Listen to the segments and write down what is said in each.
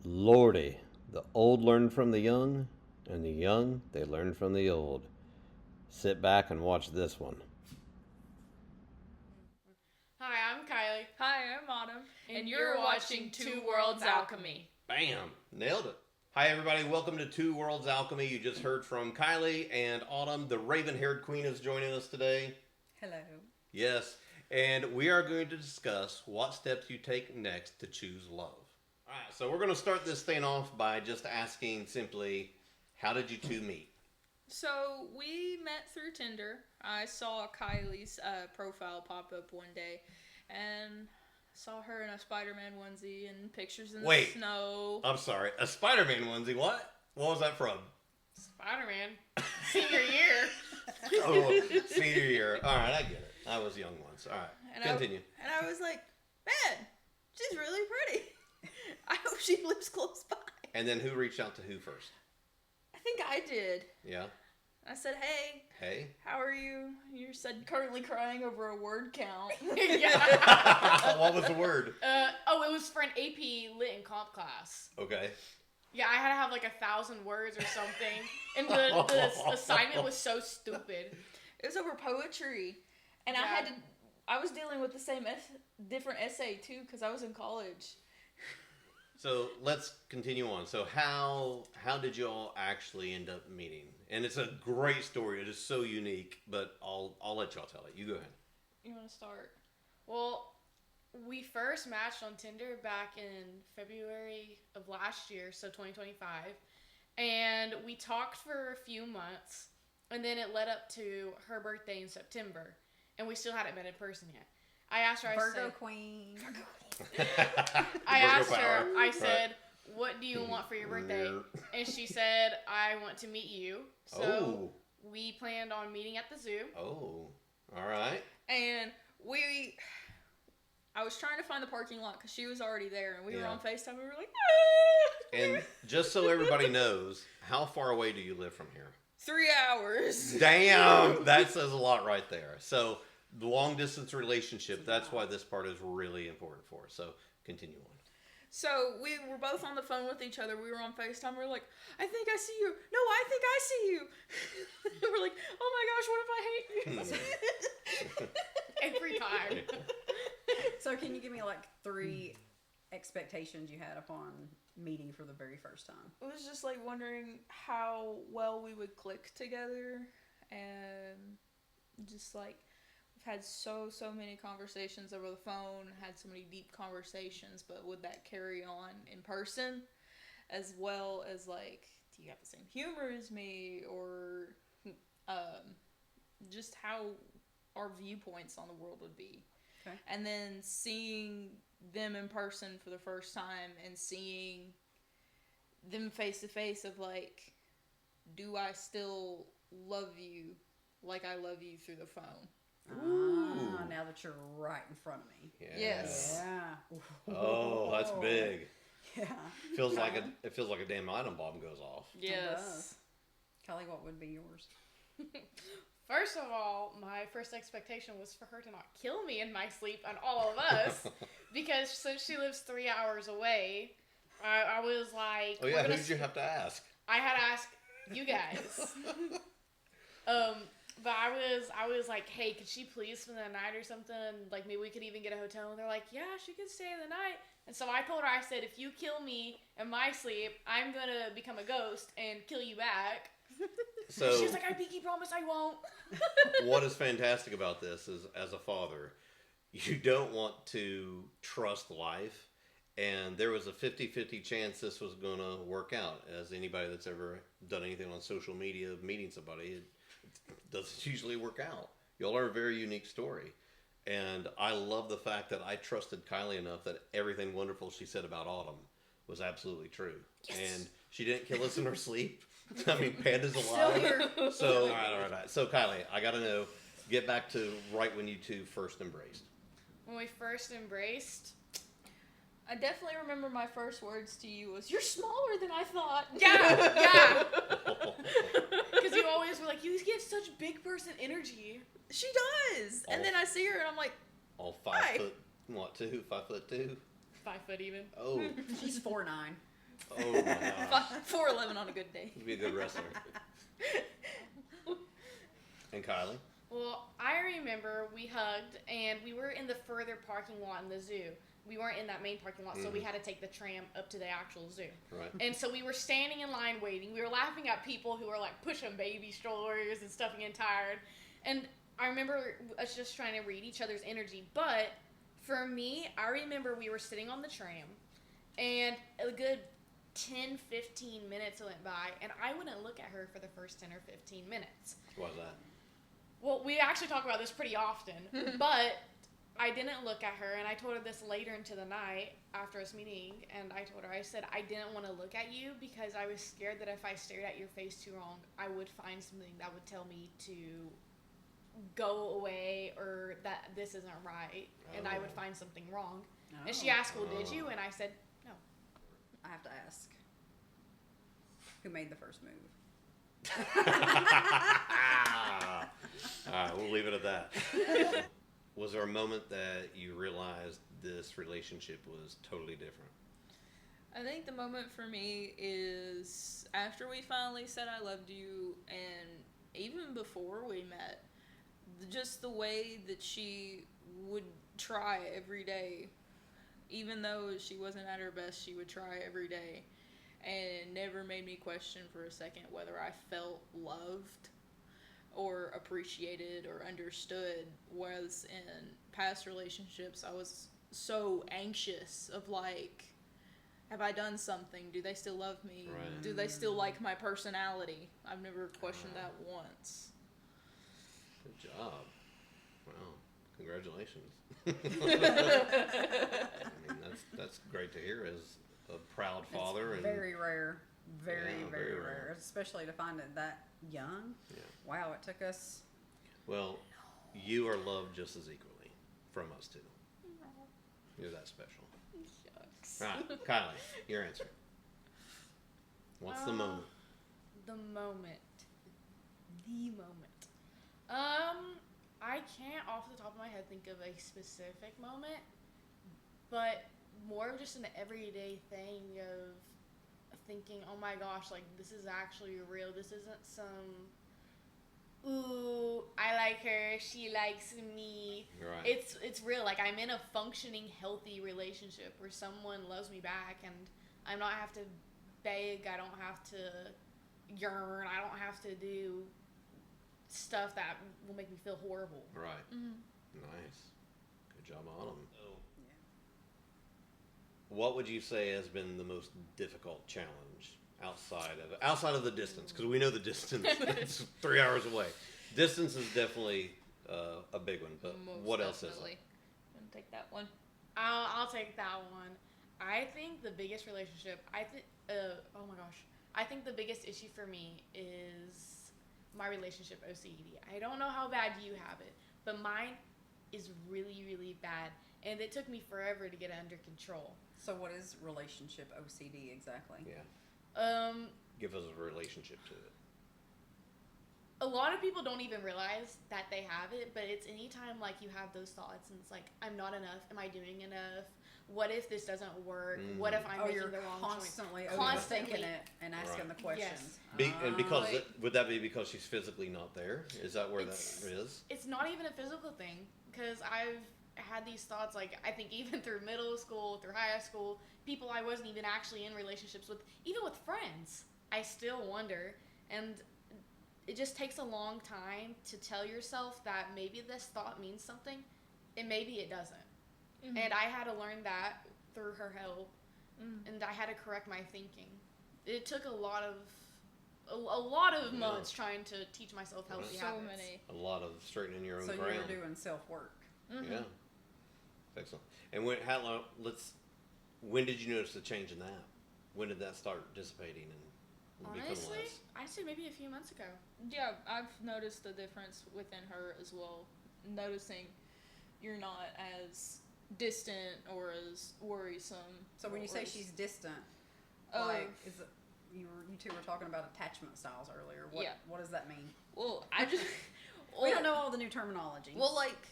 Lordy, the old learn from the young, and the young, they learn from the old. Sit back and watch this one. Hi, I'm Kylie. Hi, I'm Autumn. And you're watching Two Worlds Alchemy. Bam! Nailed it. Hi, everybody. Welcome to Two Worlds Alchemy. You just heard from Kylie and Autumn. The raven-haired queen is joining us today. Hello. Yes, and we are going to discuss what steps you take next to choose love. All right, so we're going to start this thing off by just asking simply, how did you two meet? So we met through Tinder. I saw Kylie's profile pop up one day, and saw her in a Spider-Man onesie and pictures in the snow. I'm sorry, a Spider-Man onesie? What? What was that from? Spider-Man. Senior year. Oh, senior year. All right, I get it. I was young once. All right, And continue. I was like, man, she's really pretty. I hope she lives close by. And then who reached out to who first? I think I did. Yeah. I said, Hey. how are you? You said currently crying over a word count. Yeah. What was the word? It was for an AP Lit and Comp class. Okay. Yeah, I had to have like 1,000 words or something. And the assignment was so stupid. It was over poetry. And Yeah. I was dealing with the same different essay too, because I was in college. So let's continue on. So how did you all actually end up meeting? And it's a great story. It is so unique, but I'll let y'all tell it. You go ahead. You want to start? Well, we first matched on Tinder back in February of last year, so 2025. And we talked for a few months, and then it led up to her birthday in September. And we still hadn't met in person yet. I asked her, Virgo Queen. I said, what do you want for your birthday? And she said, I want to meet you. So we planned on meeting at the zoo. Oh, all right. And I was trying to find the parking lot because she was already there, and we were on FaceTime. We were like, ah! And just so everybody knows, how far away do you live from here? 3 hours. Damn, that says a lot right there. So the long distance relationship, that's why this part is really important for us. So continue on. So we were both on the phone with each other. We were on FaceTime. We were like, I think I see you. No, I think I see you. We're like, oh my gosh, what if I hate you? Every time. So can you give me like 3 expectations you had upon meeting for the very first time? It was just like wondering how well we would click together, and just like we've had so many conversations over the phone, had so many deep conversations, but would that carry on in person, as well as like, do you have the same humor as me, or just how our viewpoints on the world would be. Okay. And then seeing them in person for the first time, and seeing them face to face of like, do I still love you like I love you through the phone? Now that you're right in front of me. Yeah. Yes. Yeah. Oh, that's big. Yeah. It feels like a damn atom bomb goes off. Yes. Kelly, what would be yours? First of all, my first expectation was for her to not kill me in my sleep and all of us. Because since she lives 3 hours away, I was like... Oh yeah, who did you have to ask? I had to ask you guys. But I was like, hey, could she please spend the night or something? Like, maybe we could even get a hotel. And they're like, yeah, she could stay the night. And so I told her, I said, if you kill me in my sleep, I'm going to become a ghost and kill you back. So she was like, I pinky promise I won't. What is fantastic about this is, as a father, you don't want to trust life. And there was a 50-50 chance this was going to work out. As anybody that's ever done anything on social media, meeting somebody, it doesn't usually work out. Y'all are a very unique story. And I love the fact that I trusted Kylie enough that everything wonderful she said about Autumn was absolutely true. Yes. And she didn't kill us in her sleep. I mean, Panda's alive. So, all right. So, Kylie, I got to know, get back to right when you two first embraced. When we first embraced... I definitely remember my first words to you was, you're smaller than I thought. Yeah. Because you always were like, you give such big person energy. She does. And then I see her and I'm like, all 5 foot, what, 5'2"? 5 foot even. Oh. She's 4'9". Oh my gosh. 4'11" on a good day. He'd be a good wrestler. And Kylie? Well, I remember we hugged, and we were in the further parking lot in the zoo. We weren't in that main parking lot, so we had to take the tram up to the actual zoo. Right. And so we were standing in line waiting. We were laughing at people who were like pushing baby strollers and stuff and getting tired. And I remember us just trying to read each other's energy. But for me, I remember we were sitting on the tram, and a good 10, 15 minutes went by, and I wouldn't look at her for the first 10 or 15 minutes. Why was that? Well, we actually talk about this pretty often, but I didn't look at her, and I told her this later into the night after us meeting, and I told her, I said, I didn't want to look at you because I was scared that if I stared at your face too long, I would find something that would tell me to go away or that this isn't right, and I would find something wrong. And she asked, well, did you? And I said, no. I have to ask. Who made the first move? All right, we'll leave it at that. Was there a moment that you realized this relationship was totally different? I think the moment for me is after we finally said I loved you, and even before we met, just the way that she would try every day. Even though she wasn't at her best, she would try every day. And it never made me question for a second whether I felt loved or appreciated or understood. Whereas in past relationships, I was so anxious of like, have I done something? Do they still love me? Right. Do they still like my personality? I've never questioned that once. Good job. Wow. Congratulations. I mean, that's great to hear as a proud father. It's and very rare. Very, Yeah, very, very rare. rare. Especially to find it that young. Yeah. Wow, it took us. Well, you are loved just as equally from us too. You're that special. Shucks. All right, Kylie, your answer. What's the moment? The moment. I can't off the top of my head think of a specific moment, but more of just an everyday thing of thinking, oh my gosh, like this is actually real. This isn't some, ooh, I like her, she likes me. Right. It's real. Like I'm in a functioning, healthy relationship where someone loves me back, and I'm not have to beg. I don't have to yearn. I don't have to do stuff that will make me feel horrible. Right. Mm-hmm. Nice. Good job on them. Yeah. What would you say has been the most difficult challenge outside of the distance? Because we know the distance. It's 3 hours away. Distance is definitely a big one. But Most what else is definitely. it? I'm gonna take that one. I'll take that one. I think the biggest relationship. Oh my gosh. I think the biggest issue for me is my relationship OCD. I don't know how bad you have it, but mine is really, really bad, and it took me forever to get it under control. So, what is relationship OCD exactly? Yeah. Give us a relationship to it. A lot of people don't even realize that they have it, but it's anytime like you have those thoughts and it's like, I'm not enough. Am I doing enough? What if this doesn't work? What if I'm making you're the wrong constantly choice? overthinking it and asking Right. the questions. And because Like- would that be because she's physically not there? Is that where that is? It's not even a physical thing, because I've had these thoughts, like, I think even through middle school, through high school, people I wasn't even actually in relationships with, even with friends, I still wonder. And it just takes a long time to tell yourself that maybe this thought means something, and maybe it doesn't. Mm-hmm. And I had to learn that through her help, Mm. and I had to correct my thinking. It took a lot of months trying to teach myself healthy So habits. many. A lot of straightening your own So, you ground. were doing self work. Mm-hmm. Yeah. Excellent. And when did you notice the change in that? When did that start dissipating and become Honestly, less? I'd say maybe a few months ago. Yeah, I've noticed the difference within her as well. Noticing you're not as distant or as worrisome. So, when you or say as- she's distant, Oh. like, is it, you two were talking about attachment styles earlier. What, Yeah. what does that mean? Well, I just We don't know all the new terminology. Well, like,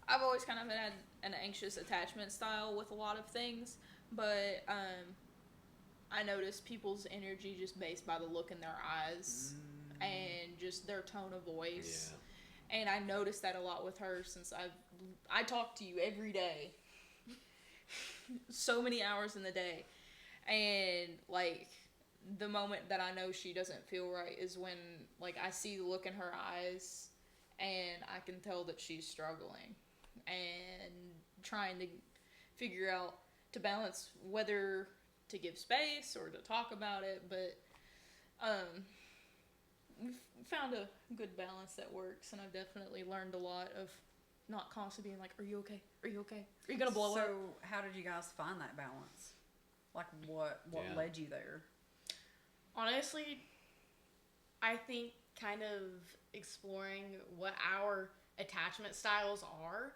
I've always kind of had an anxious attachment style with a lot of things, but I notice people's energy just based by the look in their eyes and just their tone of voice. Yeah. And I noticed that a lot with her since I talk to you every day. So many hours in the day. And, like, the moment that I know she doesn't feel right is when, like, I see the look in her eyes and I can tell that she's struggling and trying to figure out to balance whether to give space or to talk about it, but we've found a good balance that works, and I've definitely learned a lot of not constantly being like, are you okay? Are you okay? Are you gonna blow up? So, how did you guys find that balance? Like, what Yeah. led you there? Honestly, I think kind of exploring what our attachment styles are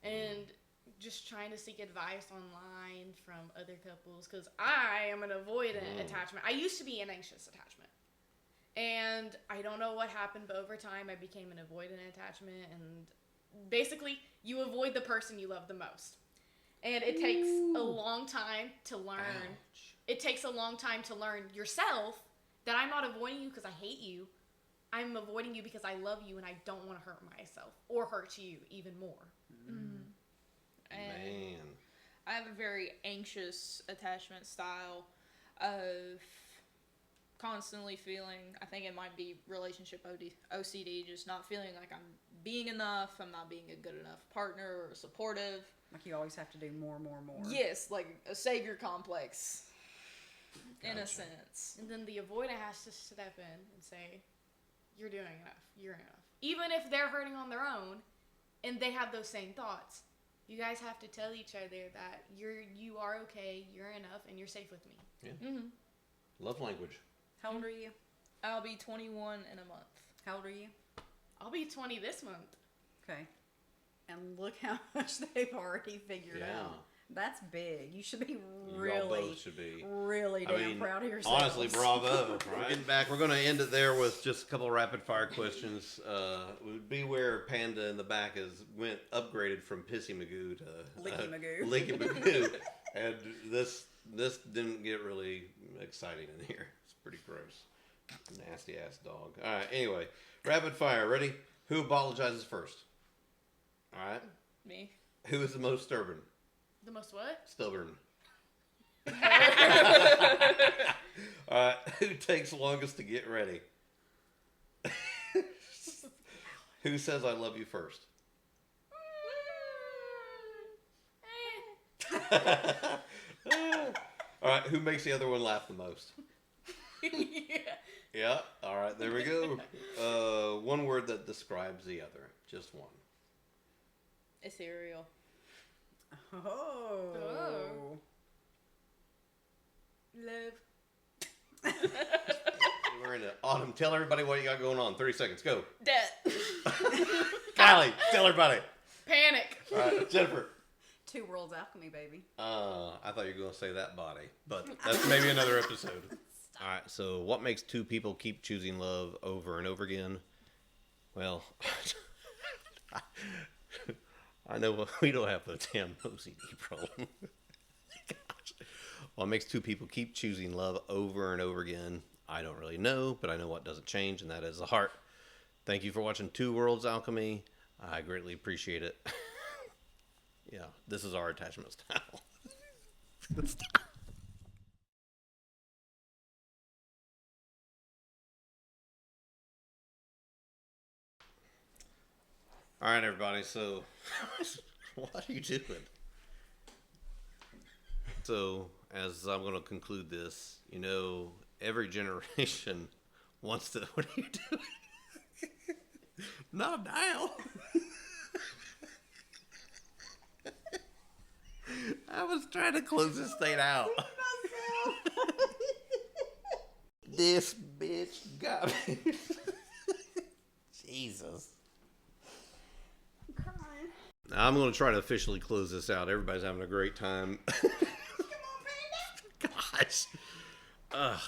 and just trying to seek advice online from other couples, because I am an avoidant attachment. I used to be an anxious attachment. And I don't know what happened, but over time I became an avoidant attachment, and basically you avoid the person you love the most. And it takes a long time to learn. Ouch. It takes a long time to learn yourself that I'm not avoiding you because I hate you. I'm avoiding you because I love you and I don't want to hurt myself or hurt you even more. And Man. I have a very anxious attachment style of constantly feeling, I think it might be relationship OCD, just not feeling like I'm being enough, I'm not being a good enough partner or supportive. Like, you always have to do more. Yes, like a savior complex, in a Gotcha. sense. And then the avoidant has to step in and say, you're doing enough. You're enough. Even if they're hurting on their own and they have those same thoughts, you guys have to tell each other that you are okay, you're enough, and you're safe with me. Yeah. Mm-hmm. Love language. How old are you? I'll be 21 in a month. How old are you? I'll be 20 this month. Okay. And look how much they've already figured Yeah. out. That's big. You should be You all really, both should be. really damn proud of yourself. Honestly, bravo. Right? Getting back, we're going to end it there with just a couple rapid fire questions. Beware Panda in the back went upgraded from Pissy Magoo to Licky Magoo. Licky Magoo. And this didn't get really exciting in here. It's pretty gross. Nasty ass dog. All right, anyway, rapid fire. Ready? Who apologizes first? All right. Me. Who is the most stubborn? The most what? Stubborn. All right. Who takes longest to get ready? Who says I love you first? All right. Who makes the other one laugh the most? Yeah. Yeah. All right. There we go. One word that describes the other. Just one. Ethereal. Oh. Love. We're in the autumn. Tell everybody what you got going on. 30 seconds. Go. Death. Kylie, tell everybody. Panic. All right. Jennifer. Two Worlds Alchemy, baby. I thought you were going to say that body, but that's maybe another episode. All right, so what makes two people keep choosing love over and over again? Well, I know we don't have a damn OCD problem. Gosh. What makes two people keep choosing love over and over again? I don't really know, but I know what doesn't change, and that is the heart. Thank you for watching Two Worlds Alchemy. I greatly appreciate it. Yeah, this is our attachment style. All right, everybody. So, what are you doing? So, as I'm going to conclude this, every generation wants to. What are you doing? Not now. I was trying to close this thing out. This bitch got me. Jesus. I'm crying. I'm going to try to officially close this out. Everybody's having a great time. Come on, Panda. Gosh. Ugh.